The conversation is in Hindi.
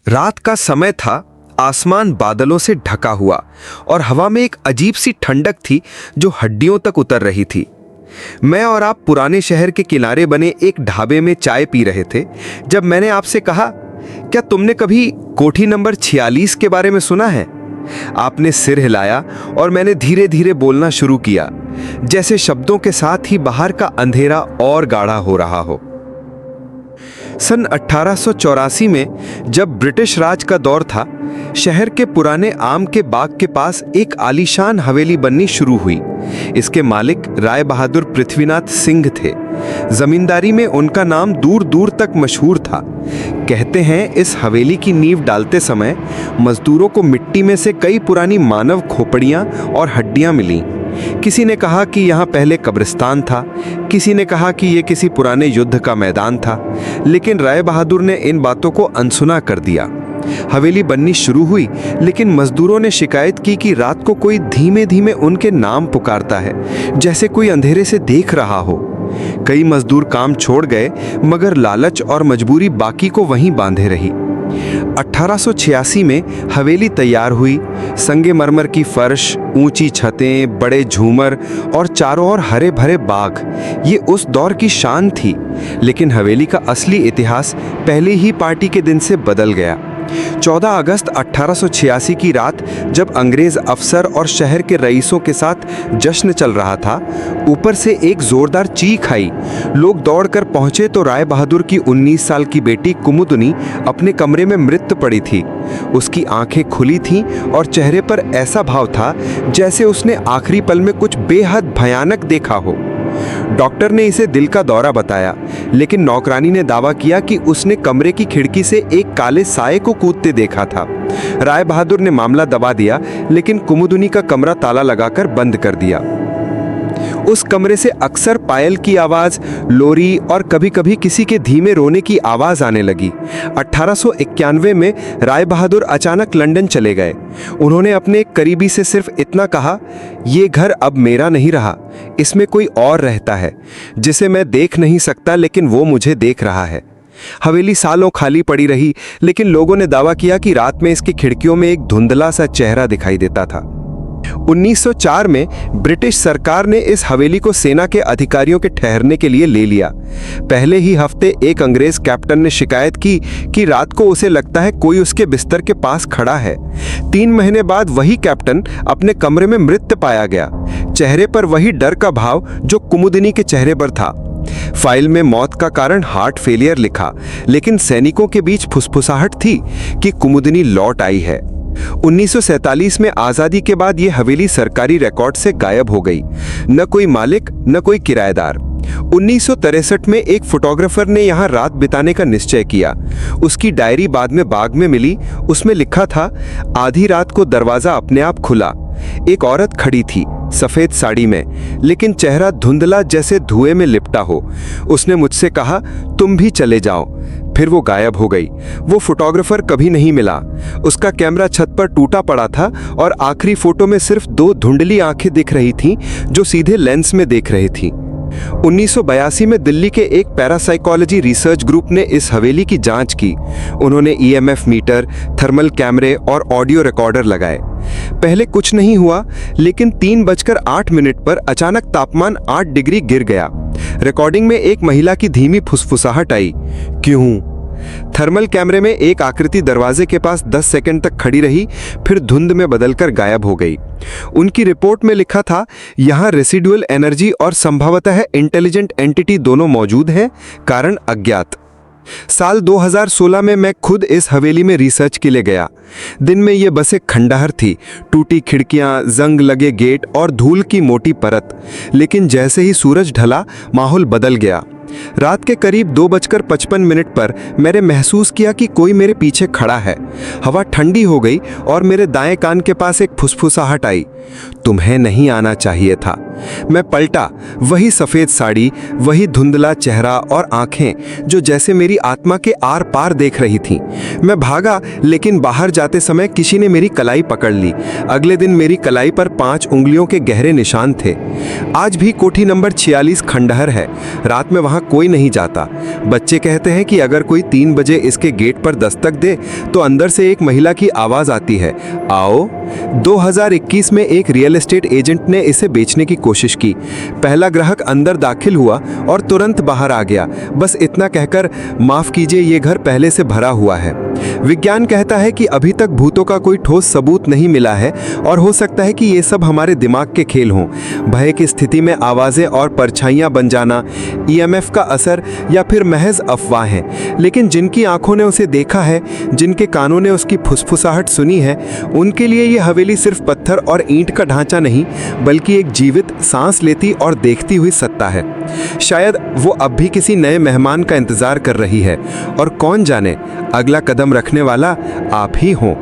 रात का समय था। आसमान बादलों से ढका हुआ और हवा में एक अजीब सी ठंडक थी जो हड्डियों तक उतर रही थी। मैं और आप पुराने शहर के किनारे बने एक ढाबे में चाय पी रहे थे जब मैंने आपसे कहा, क्या तुमने कभी कोठी नंबर 46 के बारे में सुना है? आपने सिर हिलाया और मैंने धीरे धीरे बोलना शुरू किया, जैसे शब्दों के साथ ही बाहर का अंधेरा और गाढ़ा हो रहा हो। सन 1884 में जब ब्रिटिश राज का दौर था, शहर के पुराने आम के बाग के पास एक आलीशान हवेली बननी शुरू हुई। इसके मालिक राय बहादुर पृथ्वीनाथ सिंह थे। जमींदारी में उनका नाम दूर दूर तक मशहूर था। कहते हैं इस हवेली की नींव डालते समय मजदूरों को मिट्टी में से कई पुरानी मानव खोपड़ियां और हड्डियां मिली। किसी ने कहा कि यहाँ पहले कब्रिस्तान था, किसी ने कहा कि यह किसी पुराने युद्ध का मैदान था, लेकिन राय बहादुर ने इन बातों को अनसुना कर दिया। हवेली बननी शुरू हुई, लेकिन मजदूरों ने शिकायत की कि रात को कोई धीमे धीमे उनके नाम पुकारता है, जैसे कोई अंधेरे से देख रहा हो। कई मजदूर काम छोड़ गए, मगर लालच और मजबूरी बाकी को वहीं बांधे रही। 1886 में हवेली तैयार हुई। संगमरमर की फर्श, ऊंची छतें, बड़े झूमर और चारों ओर हरे भरे बाग, ये उस दौर की शान थी। लेकिन हवेली का असली इतिहास पहले ही पार्टी के दिन से बदल गया। 14 अगस्त 1886 की रात, जब अंग्रेज अफसर और शहर के रईसों के साथ जश्न चल रहा था, ऊपर से एक जोरदार चीख आई। लोग दौड़कर पहुंचे तो राय बहादुर की 19 साल की बेटी कुमुदनी अपने कमरे में मृत पड़ी थी। उसकी आंखें खुली थीं और चेहरे पर ऐसा भाव था जैसे उसने आखिरी पल में कुछ बेहद भयानक देखा हो। डॉक्टर ने इसे दिल का दौरा बताया, लेकिन नौकरानी ने दावा किया कि उसने कमरे की खिड़की से एक काले साये को कूदते देखा था। राय बहादुर ने मामला दबा दिया, लेकिन कुमुदनी का कमरा ताला लगाकर बंद कर दिया। उस कमरे से अक्सर पायल की आवाज, लोरी और कभी कभी किसी के धीमे रोने की आवाज आने लगी। 1891 में राय बहादुर अचानक लंदन चले गए। उन्होंने अपने एक करीबी से सिर्फ इतना कहा, ये घर अब मेरा नहीं रहा, इसमें कोई और रहता है जिसे मैं देख नहीं सकता, लेकिन वो मुझे देख रहा है। हवेली सालों खाली पड़ी रही, लेकिन लोगों ने दावा किया कि रात में इसकी खिड़कियों में एक धुंधला सा चेहरा दिखाई देता था। 1904 में ब्रिटिश सरकार ने इस हवेली को सेना के अधिकारियों के ठहरने के लिए ले लिया। पहले ही हफ्ते एक अंग्रेज कैप्टन ने शिकायत की कि रात को उसे लगता है कोई उसके बिस्तर के पास खड़ा है। 3 महीने बाद वही कैप्टन अपने कमरे में मृत पाया गया। चेहरे पर वही डर का भाव जो कुमुदनी के चेहरे पर था। फाइल में मौत का कारण हार्ट फेलियर लिखा, लेकिन सैनिकों के बीच फुसफुसाहट थी कि कुमुदनी लौट आई है। 1947 में आजादी के बाद यह हवेली सरकारी रिकॉर्ड से गायब हो गई। न कोई मालिक, न कोई किराएदार। 1963 में एक फोटोग्राफर ने यहां रात बिताने का निश्चय किया। उसकी डायरी बाद में बाग में मिली। उसमें लिखा था, आधी रात को दरवाजा अपने आप खुला। एक औरत खड़ी थी, सफेद साड़ी में, लेकिन चेहरा धुंधला जैसे धुएं में लिपटा हो। उसने मुझसे कहा, तुम भी चले जाओ। फिर वो गायब हो गई। वो फोटोग्राफर कभी नहीं मिला। उसका कैमरा छत पर टूटा पड़ा था और आखिरी फोटो में सिर्फ 2 धुंधली आंखें दिख रही थीं जो सीधे लेंस में देख रही थीं। 1982 में दिल्ली के एक पैरासाइकोलॉजी रिसर्च ग्रुप ने इस हवेली की जांच की। उन्होंने ईएमएफ मीटर, थर्मल कैमरे और ऑडियो रिकॉर्डर लगाए। पहले कुछ नहीं हुआ, लेकिन 3:08 पर अचानक तापमान 8 डिग्री गिर गया। रिकॉर्डिंग में एक महिला की धीमी फुसफुसाहट आई, क्यों? थर्मल कैमरे में एक आकृति दरवाजे के पास 10 सेकंड तक खड़ी रही, फिर धुंध में बदलकर गायब हो गई। उनकी रिपोर्ट में लिखा था, यहां रेसिडुअल एनर्जी और संभवतः इंटेलिजेंट एंटिटी दोनों मौजूद हैं, कारण अज्ञात। साल 2016 में मैं खुद इस हवेली में रिसर्च के लिए गया। दिन में यह बस एक खंडहर थी, टूटी खिड़कियां, जंग लगे गेट और धूल की मोटी परत। लेकिन जैसे ही सूरज ढला, माहौल बदल गया। रात के करीब 2:55 पर मैंने महसूस किया कि कोई मेरे पीछे खड़ा है। हवा ठंडी हो गई और मेरे दाएं कान के पास एक फुसफुसाहट आई, तुम्हें नहीं आना चाहिए था। मैं पलटा, वही सफेद साड़ी, वही धुंधला चेहरा और आंखें जो जैसे मेरी आत्मा के आर पार देख रही थीं। मैं भागा, लेकिन बाहर जाते समय किसी ने मेरी कलाई पकड़ ली। अगले दिन मेरी कलाई पर 5 उंगलियों के गहरे निशान थे। आज भी कोठी नंबर 46 खंडहर है। रात में वहां कोई नहीं जाता। बच्चे कहते हैं कि अगर कोई 3 बजे इसके गेट पर दस्तक दे तो अंदर से एक महिला की आवाज आती है, आओ। 2021 में एक रियल एस्टेट एजेंट ने इसे बेचने की कोशिश की। पहला ग्राहक अंदर दाखिल हुआ और तुरंत बाहर आ गया, बस इतना कहकर, माफ कीजिए, ये घर पहले से भरा हुआ है। विज्ञान कहता है कि अभी तक भूतों का कोई ठोस सबूत नहीं मिला है और हो सकता है कि ये सब हमारे दिमाग के खेल हों। भय की स्थिति में आवाजें और परछाइयां बन जाना, ईएमएफ का असर या फिर महज अफवाह है। लेकिन जिनकी आंखों ने उसे देखा है, जिनके कानों ने उसकी फुसफुसाहट सुनी है, उनके लिए ये हवेली सिर्फ पत्थर और ईंट का ढांचा नहीं, बल्कि एक जीवित, सांस लेती और देखती हुई सत्ता है। शायद वो अब भी किसी नए मेहमान का इंतजार कर रही है, और कौन जाने अगला कदम रखने वाला आप ही हों।